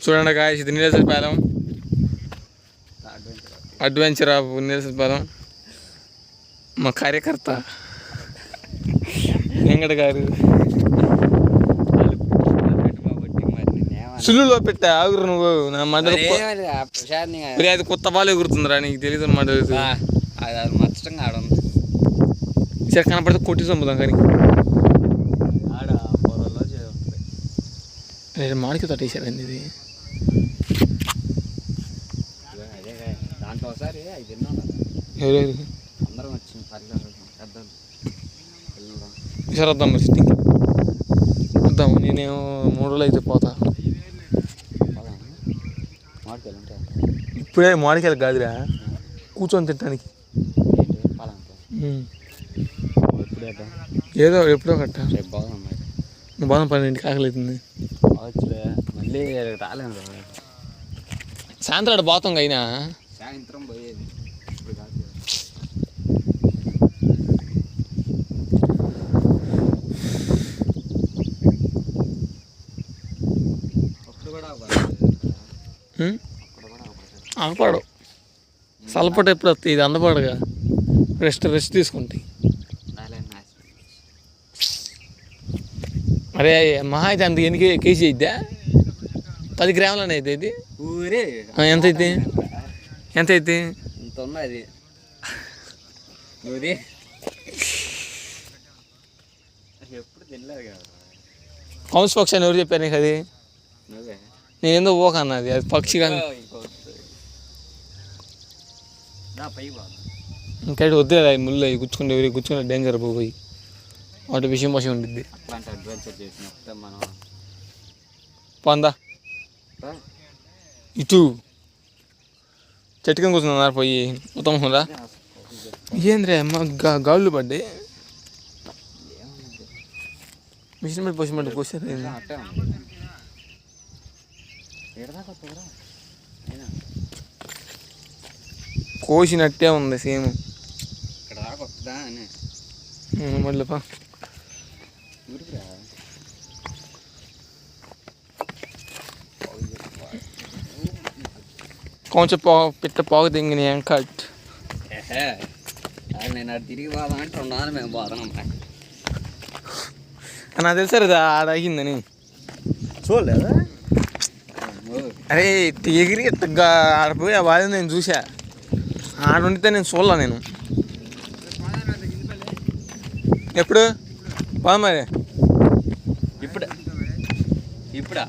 చూడండి గాయస్, ఇది నీలేశ్వరపాలెం adventure of నీలేశ్వరపాలెం. మా కార్యకర్త వెంకట గారు సులువులో పెట్టా ఆగురు నువ్వు. నా మండలి అది కొత్త బాల్ ఎగురుతుందిరా, నీకు తెలియదు అన్నమాట. సరే కనపడితే కొట్టి చంపుదాం కానీ. మాడికి తట్టేసారండి ఇది. ఎవరెవరు ఈసారి వద్దాం మరి సిట్టింగ్ వద్దాము. నేనేమో 3 రోజులు అయితే పోతా. ఇప్పుడే మాడికాయలు కాదురా, కూర్చొని తినడానికి. ఏదో ఎప్పుడో కట్ట బాదం పని ఇంటికి ఆకలివుతుంది. మళ్ళీ రాలేదు సాయంత్రం పోతాం అయినా. సాయంత్రం పోయేది ఆగపాడు. సలపట ఎప్పుడు వస్తాయి, ఇది అందపాడుగా. రెస్ట్ తీసుకుంటాయి. అరే మహా అయితే అంత ఎన్ని కేజీ అయిద్దా? 10 గ్రాములనే అయితే ఇది. ఎంత అయితే ఎంత అయితే ఇంత ఉన్నది. ఎప్పుడు తినలేదు కదా. హౌస్ పక్షి అని ఎవరు చెప్పారు నీకు? అది నేనేందో ఓక అన్నది, అది పక్షి కానీ. ఇంకా వద్దే ముళ్ళు అవి గుచ్చుకుంటే ఎవరికి గుచ్చుకుంటే డేంజర్ పోయి వాటి విషయం పసి ఉండిద్ది. పొందా ఇటు చెట్టుకని కూర్చున్నారు పోయి మొత్తం ఉందా ఏంద్రే అమ్మ గాళ్ళు పడ్డాయి. మిషన్ మీద పోసినట్టు కోసారు. కోసినట్టే ఉంది సేమ్. మళ్ళీపా కొంచెం పిట్ట పోగు దింగిన కట్. నేను అది తిరిగి పోదా అంటే 2 నెలలు మేము పోదాం. నాకు తెలుసారు అది ఆడ అయ్యిందని. చూడలేదా? అరే ఎగిరి ఆడిపోయి ఆ బాధ నేను చూసా. ఆడ ఉండితే నేను చూడలా. నేను ఎప్పుడు పోదా మరి? ఇప్పుడా